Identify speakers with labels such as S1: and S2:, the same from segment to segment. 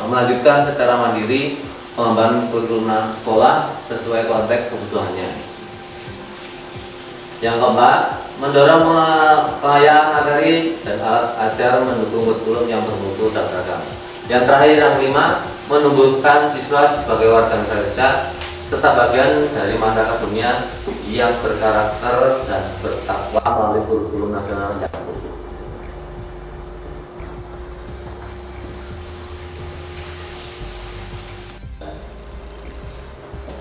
S1: melanjutkan secara mandiri pengembangan kurikulum sekolah sesuai konteks kebutuhannya. Yang keempat, mendorong pengayaan materi dan alat ajar mendukung kurikulum yang bermutu dan beragam. Yang terakhir, yang kelima, menumbuhkan siswa sebagai warga negara Indonesia serta bagian dari masyarakat dunia yang berkarakter dan bertakwa melalui kurikulum nasional yang bermutu.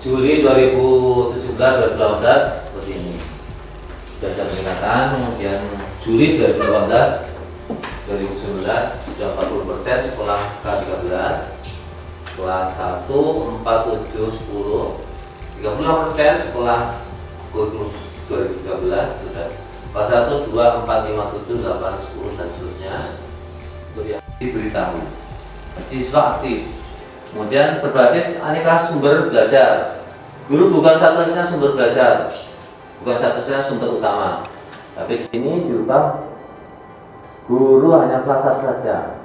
S1: Juli 2017-2018 seperti ini. Sudah ada peningkatan, kemudian Juli 2018 2019 sudah 40%, sekolah K13, kelas 1, 4, 7, 10, 35% sekolah kurikulum 2013 sudah, kelas 1, 2, 4, 5, 7, 8, 10 dan seterusnya. Itu yang diberitahu. Siswa aktif. Kemudian berbasis aneka sumber belajar. Guru bukan satu-satunya sumber belajar, bukan satu-satunya sumber utama. Tapi di sini juga guru hanya salah satu saja.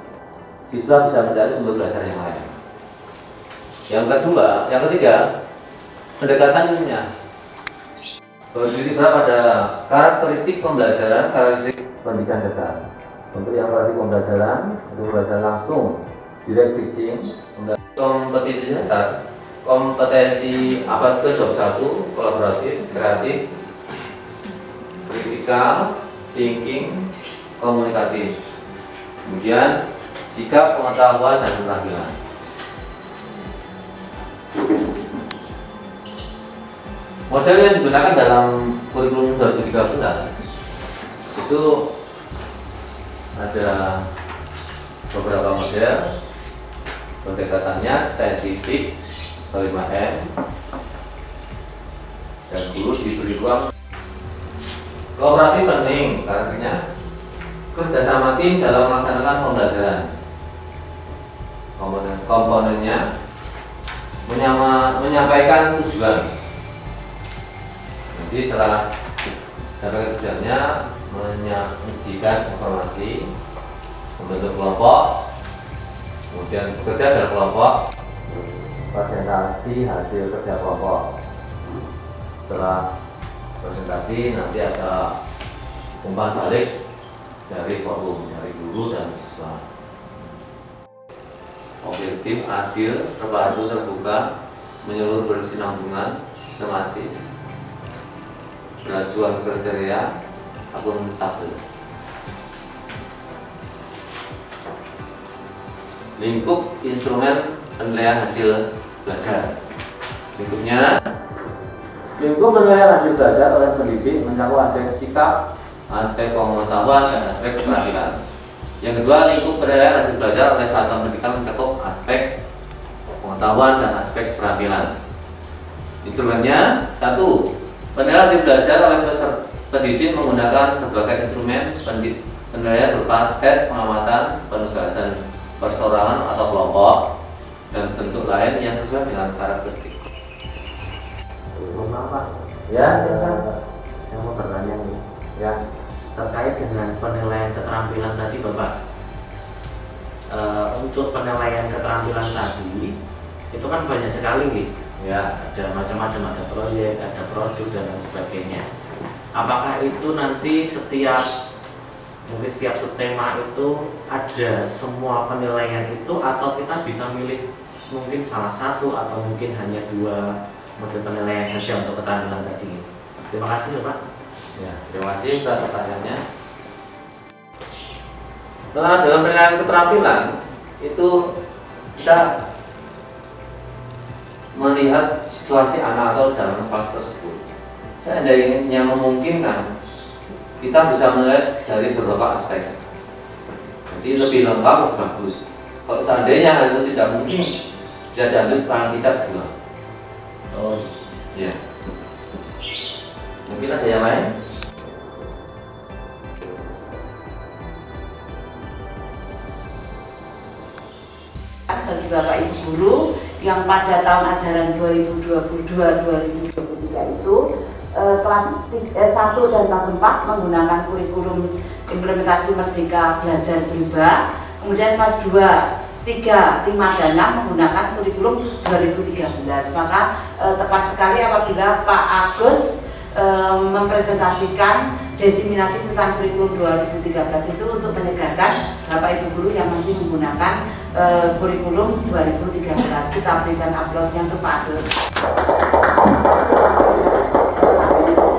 S1: Siswa bisa mencari sumber belajar yang lain. Yang ketiga, pendekatan ilmiah. Berdiri pada karakteristik pembelajaran, karakteristik pendidikan dasar. Untuk yang karakteristik pembelajaran, itu pembelajaran langsung, direct teaching, kompetensi dasar, kompetensi apa itu job 1, kolaboratif, kreatif, kritikal, thinking, komunikatif. Kemudian sikap, pengetahuan dan keterampilan. Model yang digunakan dalam kurikulum 2013 itu ada beberapa model. Pendekatannya saintifik 5M, dan guru diberi ruang. Kooperasi penting, karakternya kerjasama tim dalam melaksanakan pembelajaran. Komponennya menyampaikan tujuan. Jadi setelah sampai tujuannya, menyajikan informasi, membentuk kelompok, kemudian bekerja dalam kelompok, presentasi hasil kerja kelompok. Setelah presentasi nanti ada umpan balik dari forum, dari guru dan siswa. Objektif, adil, terpadu, terbuka, menyeluruh, berkesinambungan, sistematis, beracuan kriteria, akuntabel. Lingkup instrumen penilaian hasil belajar. Lingkup penilaian hasil belajar oleh pendidik mencakup aspek sikap, aspek pengetahuan, dan aspek keterampilan. Yang kedua, lingkup penilaian hasil belajar oleh satuan pendidikan mencakup aspek pengetahuan dan aspek keterampilan. Instrumennya: 1. Penilaian hasil belajar oleh peserta pendidik menggunakan berbagai instrumen penilaian berupa tes, pengamatan, penugasan perseorangan atau kelompok, dan bentuk lain yang sesuai dengan karakteristik.
S2: Ya, saya mau bertanya nih, ya, terkait dengan penilaian keterampilan tadi, Bapak. Untuk penilaian keterampilan tadi, itu kan banyak sekali nih. Ya, ada macam-macam, ada proyek, ada produk dan lain sebagainya. Apakah itu nanti setiap tema itu ada semua penilaian itu, atau kita bisa milih mungkin salah satu atau mungkin hanya 2 model penilaian saja untuk keterampilan tadi? Terima kasih, Pak.
S1: Ya, terima kasih atas pertanyaannya. Nah, dalam penilaian keterampilan itu kita melihat situasi anak atau dalam kelas tersebut. Seandainya memungkinkan, kita bisa melihat dari beberapa aspek. Jadi lebih lengkap, lebih bagus. Kalau seandainya hal itu tidak mungkin, bisa diambil peran kita berdua.
S2: Oh,
S1: ya. Mungkin ada yang lain?
S3: Bagi Bapak Ibu guru yang pada tahun ajaran 2022-2023 itu kelas 1 dan kelas 4 menggunakan kurikulum implementasi Merdeka Belajar Berubah. Kemudian kelas 2 3, 5, dan 6 menggunakan kurikulum 2013. Maka tepat sekali apabila Pak Agus mempresentasikan diseminasi tentang kurikulum 2013 itu untuk menyegarkan Bapak Ibu guru yang masih menggunakan kurikulum 2013. Kita berikan aplaus yang ke Pak Agus.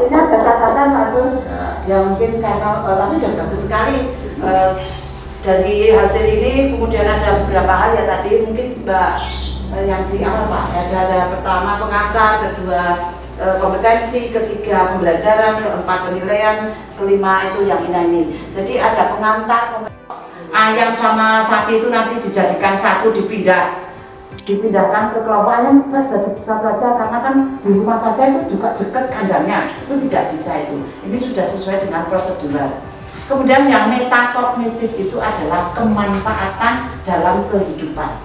S3: Ini ada catatan Pak Agus, ya mungkin karena tapi sudah bagus sekali. Dari hasil ini kemudian ada beberapa hal ya tadi mungkin Mbak yang di awal Pak, ada pertama pengantar, kedua kompetensi, ketiga pembelajaran, keempat penilaian, kelima itu yang ini. Jadi ada pengantar, ayam sama sapi itu nanti dijadikan satu, dipindahkan ke kelompok ayam jadi satu aja karena kan di rumah saja itu juga dekat kandangnya, itu tidak bisa itu. Ini sudah sesuai dengan prosedural. Kemudian yang metakognitif itu adalah kemanfaatan dalam kehidupan.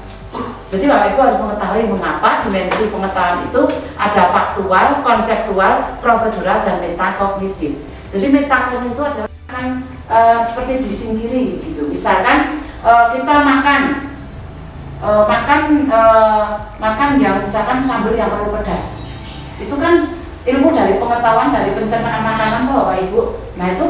S3: Jadi Bapak Ibu harus mengetahui mengapa dimensi pengetahuan itu ada faktual, konseptual, prosedural, dan metakognitif. Jadi metakognitif itu adalah seperti disingkiri gitu. Misalkan kita makan yang misalkan sambal yang perlu pedas. Itu kan ilmu dari pengetahuan dari pencernaan makanan Bapak Ibu. Nah itu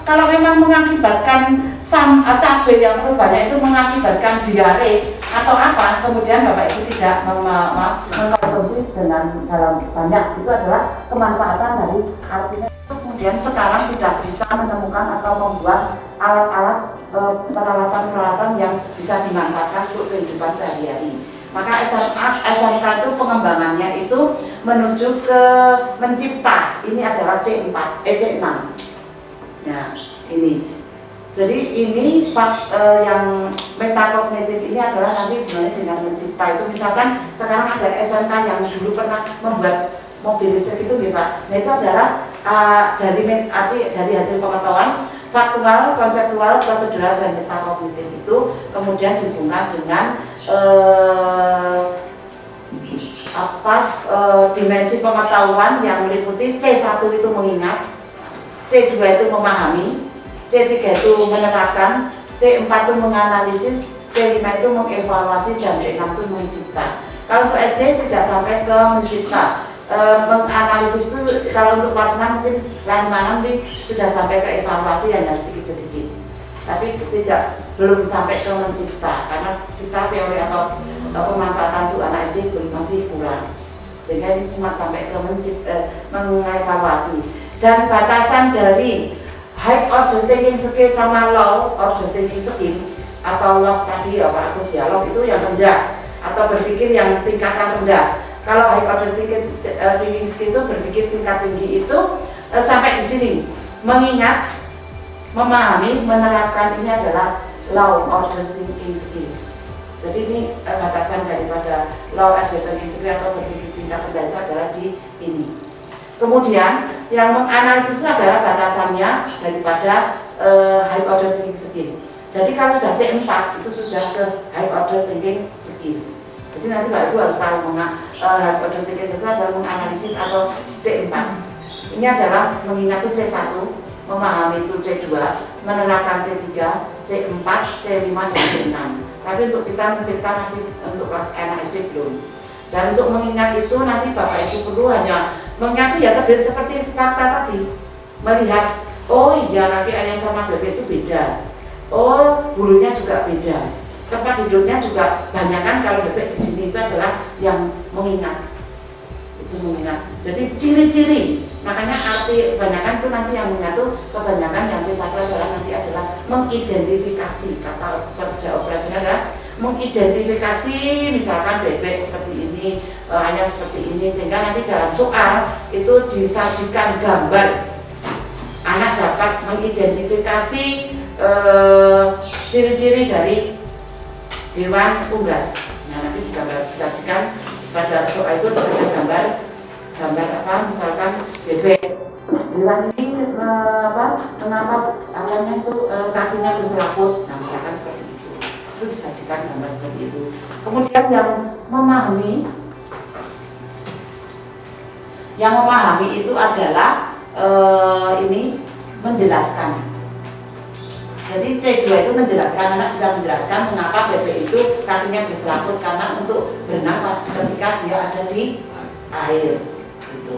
S3: kalau memang mengakibatkan cabai yang terlalu banyak itu mengakibatkan diare atau apa, kemudian Bapak Ibu tidak mengkonsumsi dalam banyak, itu adalah kemanfaatan dari artinya. Kemudian sekarang sudah bisa menemukan atau membuat alat-alat peralatan-peralatan yang bisa dimanfaatkan untuk kehidupan sehari-hari. Maka SMK itu pengembangannya itu menuju ke mencipta. Ini adalah C6. Nah, ini. Jadi ini yang metakognitif ini adalah nanti hubungannya dengan mencipta. Itu misalkan sekarang ada SMK yang dulu pernah membuat mobil listrik itu gitu Pak. Nah itu adalah dari hasil pengetahuan faktual, konseptual, prosedural, dan metakognitif itu kemudian dihubungkan dengan dimensi pengetahuan yang meliputi C1 itu mengingat, C2 itu memahami, C3 itu menerapkan, C4 itu menganalisis, C5 itu mengevaluasi, dan C6 itu mencipta. Kalau untuk SD tidak sampai ke mencipta, menganalisis itu kalau untuk kelas 6 mungkin mungkin sudah sampai ke evaluasi hanya sedikit-sedikit. Tapi belum sampai ke mencipta karena kita teori atau pemanfaatan untuk anak SD masih kurang. Sehingga ini cuma sampai ke mengevaluasi. Dan batasan dari high order thinking skill sama low order thinking skill atau low tadi ya Pak Agus ya, low itu yang rendah atau berpikir yang tingkatan rendah. Kalau high order thinking skill itu berpikir tingkat tinggi itu sampai di sini, mengingat, memahami, menerapkan, ini adalah low order thinking skill. Jadi ini batasan daripada low order thinking skill atau berpikir tingkat rendah itu adalah di ini. Kemudian yang menganalisis itu adalah batasannya daripada high order thinking skill. Jadi kalau sudah C4 itu sudah ke high order thinking skill. Jadi nanti Bapak Ibu harus tahu high order thinking skill itu adalah menganalisis atau C4. Ini adalah mengingat itu C1, memahami itu C2, menerapkan C3, C4, C5, dan C6. Tapi untuk kita mencipta masih untuk kelas anak SD belum. Dan untuk mengingat itu nanti Bapak Ibu perlu hanya mengingat itu ya terdiri seperti fakta tadi. Melihat, oh iya kaki ayam sama bebek itu beda. Oh bulunya juga beda. Tempat hidupnya juga banyak kan kalau bebek di sini itu adalah yang mengingat. Itu mengingat. Jadi ciri-ciri. Makanya arti kebanyakan itu nanti yang mengingat itu kebanyakan yang C1 adalah nanti adalah mengidentifikasi. Kata kerja operasinya adalah mengidentifikasi misalkan bebek seperti ini, ayam seperti ini, sehingga nanti dalam soal itu disajikan gambar. Anak dapat mengidentifikasi ciri-ciri dari hewan unggas. Nah nanti disajikan pada soal itu dengan gambar apa misalkan bebek. Hewan ini mengapa awalnya itu kakinya berselaput. Nah misalkan seperti itu disajikan gambar seperti itu. Kemudian yang memahami itu adalah ini menjelaskan. Jadi C2 itu menjelaskan, anak bisa menjelaskan mengapa bebek itu kakinya berselaput karena untuk berenang ketika dia ada di air. Gitu.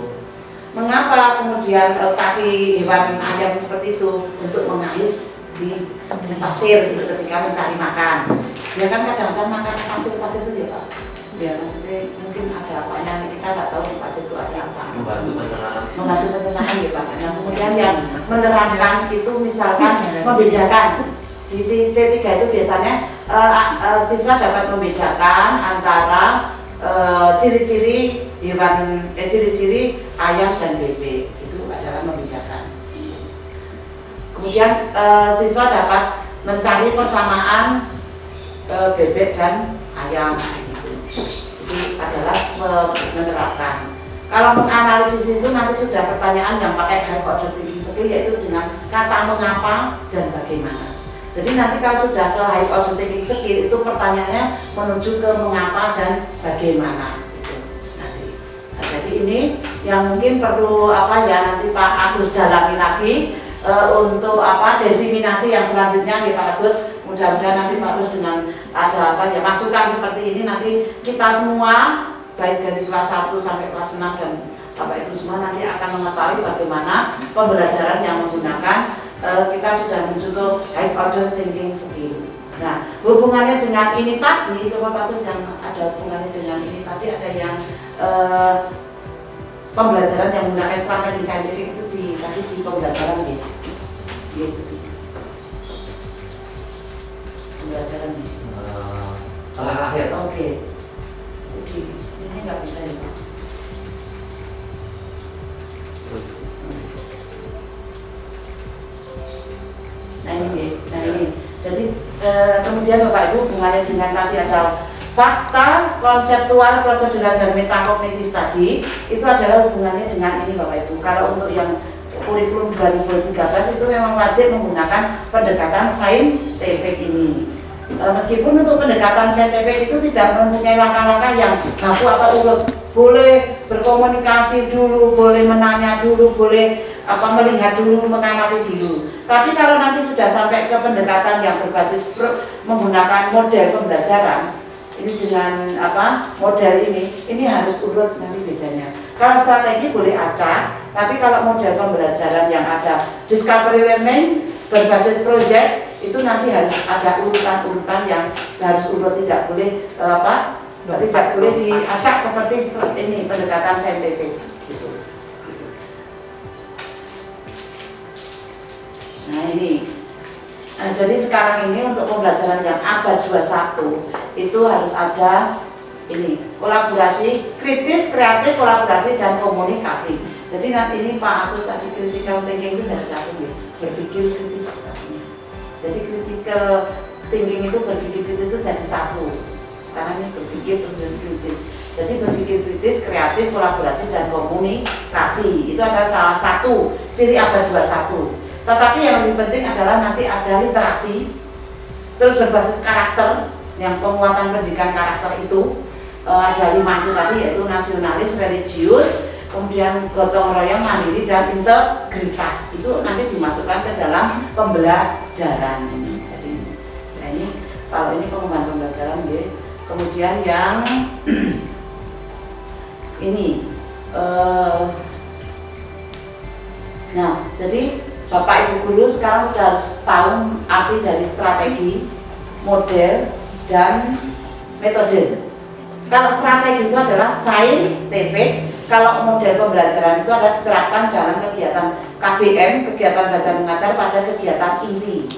S3: Mengapa kemudian kaki hewan ayam seperti itu untuk mengais di pasir gitu, ketika mencari makan? Ya kan kadang-kadang makan pasir-pasir itu ya Pak. Ya maksudnya mungkin ada apanya, kita nggak tahu di pasir itu ada apa.
S1: Membantu pencernaan.
S3: Membantu pencernaan ya Pak. Nah kemudian yang menerangkan itu misalkan membedakan di C3 itu biasanya siswa dapat membedakan antara ciri-ciri hewan, ciri-ciri ayam dan bebek, itu adalah membedakan. Kemudian siswa dapat mencari persamaan bebek dan ayam. Itu adalah menerapkan. Kalau menganalisis itu nanti sudah pertanyaan yang pakai high order thinking skill, yaitu dengan kata mengapa dan bagaimana. Jadi nanti kalau sudah ke high order thinking skill itu pertanyaannya menuju ke mengapa dan bagaimana. Gitu. Nah, jadi ini yang mungkin perlu nanti Pak Agus dalami lagi untuk desiminasi yang selanjutnya ya Pak Agus. Mudah-mudahan nanti Pak Agus dengan ada masukan seperti ini, nanti kita semua baik dari kelas 1 sampai kelas 6 dan Bapak Ibu semua nanti akan mengetahui bagaimana pembelajaran yang menggunakan kita sudah menuju ke high order thinking skill. Nah, hubungannya dengan ini tadi, coba Pak Agus yang ada hubungannya dengan ini tadi, ada yang pembelajaran yang menggunakan strategi saintifik itu tadi di pembelajaran ya. Jadi pembelajaran ini.
S1: Tengah akhir.
S3: Oke. Jadi ini nggak bisa ya Pak. Nah ini. Jadi kemudian Bapak Ibu hubungannya dengan tadi ada fakta, konseptual, prosedural dan metakognitif tadi itu adalah hubungannya dengan ini Bapak Ibu. Kalau untuk yang kurikulum 2013 itu memang wajib menggunakan pendekatan saintifik ini. Meskipun untuk pendekatan saintifik itu tidak mempunyai langkah-langkah yang baku atau urut, boleh berkomunikasi dulu, boleh menanya dulu, boleh melihat dulu, mengamati dulu. Tapi kalau nanti sudah sampai ke pendekatan yang berbasis menggunakan model pembelajaran, ini dengan model ini harus urut nanti bedanya. Kalau strategi boleh acak, tapi kalau model pembelajaran yang ada discovery learning berbasis project itu nanti harus ada urutan-urutan yang harus urut, tidak boleh tidak boleh diacak seperti ini pendekatan saintifik gitu. Nah ini, jadi sekarang ini untuk pembelajaran yang abad 21 itu harus ada ini kolaborasi kritis, kreatif, kolaborasi dan komunikasi. Jadi nanti ini Pak Agus tadi critical thinking itu jadi satu ya, berpikir kritis. Jadi critical thinking itu berpikir kritis itu jadi satu, karena ini berpikir terus jadi kritis. Jadi berpikir kritis, kreatif, kolaborasi dan komunikasi itu adalah salah satu ciri abad 21. Tetapi yang lebih penting adalah nanti ada literasi, terus berbasis karakter, yang penguatan pendidikan karakter itu ada 5 itu tadi, yaitu nasionalis, religius, kemudian gotong royong, mandiri dan integritas. Itu nanti dimasukkan ke dalam pembelajaran. Jadi, nah ini kalau ini pengembangan pembelajaran ya. Kemudian yang ini, nah jadi Bapak Ibu guru sekarang sudah harus tahu arti dari strategi, model, dan metode. Kalau strategi itu adalah saintifik, kalau model pembelajaran itu adalah diterapkan dalam kegiatan KBM, kegiatan belajar mengajar pada kegiatan inti.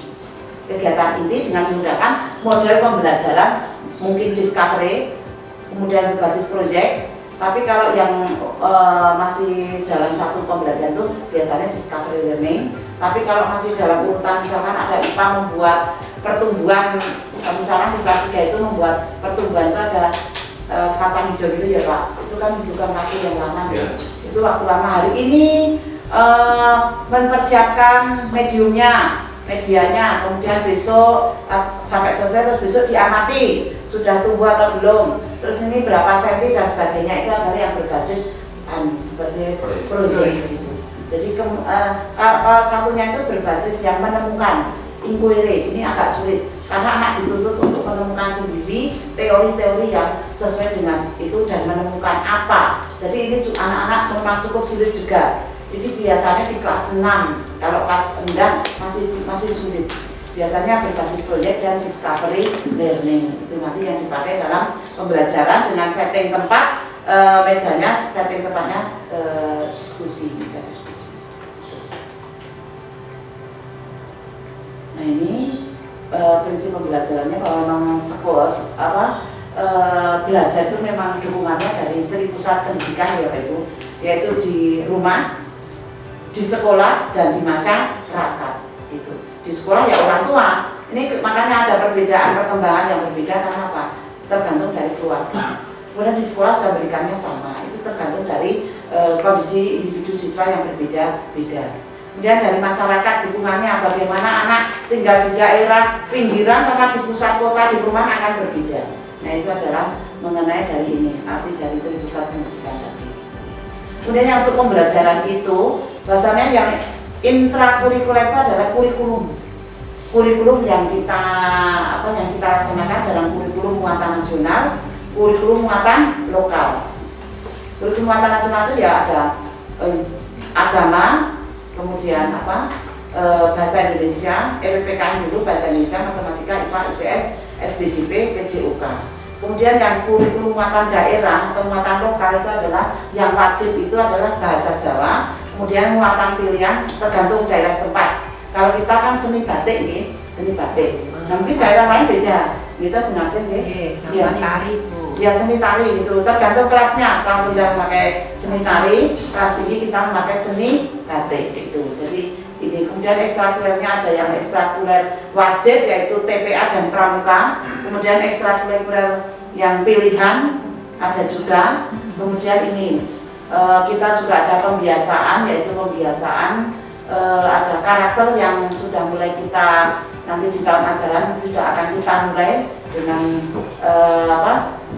S3: Kegiatan inti dengan menggunakan model pembelajaran, mungkin discovery, kemudian berbasis project. Tapi kalau yang masih dalam satu pembelajaran itu biasanya discovery learning. Tapi kalau masih dalam urutan misalkan ada IPA membuat pertumbuhan, misalkan di kelas 3 itu membuat pertumbuhan itu ada kacang hijau gitu ya Pak. Itu kan bukan waktu yang lama ya. Itu waktu lama. Hari ini mempersiapkan medianya, kemudian besok sampai selesai, terus besok diamati sudah tumbuh atau belum, terus ini berapa senti dan sebagainya. Itu adalah yang berbasis proyek. Jadi satunya itu berbasis yang menemukan inquiry, ini agak sulit karena anak dituntut untuk menemukan sendiri teori-teori yang sesuai dengan itu dan menemukan apa. Jadi ini anak-anak memang cukup sulit juga. Jadi biasanya di kelas 6, kalau kelas rendah masih sulit. Biasanya berbasis proyek dan discovery learning itu nanti yang dipakai dalam pembelajaran dengan setting tempat mejanya, setting tempatnya diskusi, meja diskusi. Nah ini prinsip pembelajarannya bahwa memang sekolah belajar itu memang dukungannya dari pusat pendidikan ya Pak Ibu, yaitu di rumah, di sekolah dan di masyarakat itu. Di sekolah ya orang tua. Ini makanya ada perbedaan perkembangan yang berbeda karena apa? Tergantung dari keluarga. Kemudian di sekolah sudah berikannya sama. Itu tergantung dari kondisi individu siswa yang berbeda-beda. Kemudian dari masyarakat dukungannya bagaimana anak tinggal di daerah pinggiran sama di pusat kota di perumahan akan berbeda. Nah itu adalah mengenai dari ini arti dari pusat pendidikan tadi. Kemudian yang untuk pembelajaran itu bahasanya yang intrakurikuler itu adalah kurikulum yang kita laksanakan dalam kurikulum muatan nasional, kurikulum muatan lokal. Kurikulum muatan nasional itu ya ada agama, kemudian bahasa Indonesia, PPKN dulu, bahasa Indonesia, matematika, IPA, IPS, SBDP, PJOK. Kemudian yang kurikulum muatan daerah atau muatan lokal itu adalah yang wajib itu adalah bahasa Jawa. Kemudian muatan pilihan tergantung daerah setempat. Kalau kita kan seni batik nih, seni batik. Nah, mungkin daerah lain beda. Kita benar sih, ya.
S4: Tari Bu.
S3: Ya seni tari itu tergantung kelasnya. Kelas rendah memakai seni tari, kelas tinggi kita memakai seni batik itu. Jadi ini kemudian ekstrakurikulernya ada yang ekstrakurikuler wajib yaitu TPA dan pramuka. Kemudian ekstrakurikuler yang pilihan ada juga. Kemudian ini kita juga ada pembiasaan, yaitu pembiasaan ada karakter yang sudah mulai kita nanti di tahun ajaran sudah akan kita mulai dengan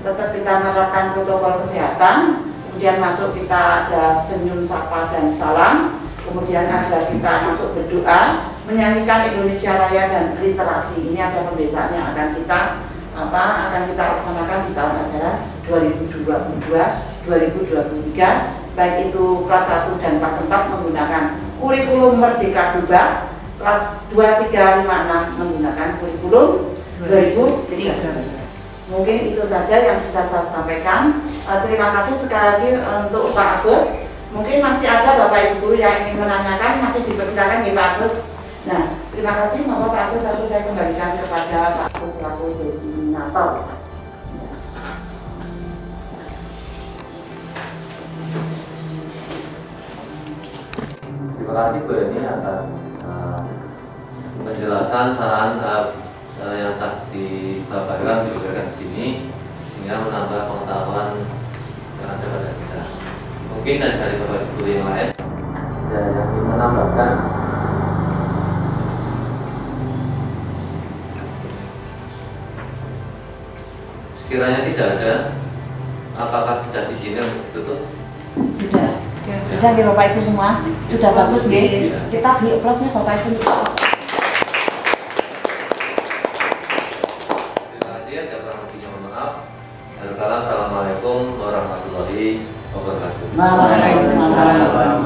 S3: tetap kita menerapkan protokol kesehatan. Kemudian masuk kita ada senyum, sapa dan salam. Kemudian ada kita masuk berdoa, menyanyikan Indonesia Raya dan literasi. Ini ada pembiasaan yang akan kita laksanakan di tahun ajaran 2022-2023, baik itu kelas 1 dan kelas 4 menggunakan kurikulum Merdeka Berubah, kelas 2, 3, 5, 6 menggunakan kurikulum 2003. Mungkin itu saja yang bisa saya sampaikan. Terima kasih sekali lagi untuk Pak Agus. Mungkin masih ada Bapak Ibu guru yang ingin menanyakan, masih dipersilakan ya Pak Agus. Nah, terima kasih. Mohon Pak Agus, lalu saya kembalikan kepada Pak Agus selaku designator.
S1: Terima kasih Bu Eni atas penjelasan saran yang tadi dipaparkan diberikan di sini sehingga menambah pengetahuan yang ada pada kita. Mungkin dari Bapak Ibu yang lain ada yang ingin menambahkan. Sekiranya tidak ada, apakah sudah diizinkan untuk tutup?
S3: Sudah ya Bapak Ibu semua, sudah bagus nggih. Kita beri aplausnya Bapak Ibu.
S1: Terima kasih, ada kurang lebihnya mohon maaf. Assalamualaikum warahmatullahi wabarakatuh.
S3: Waalaikumsalam.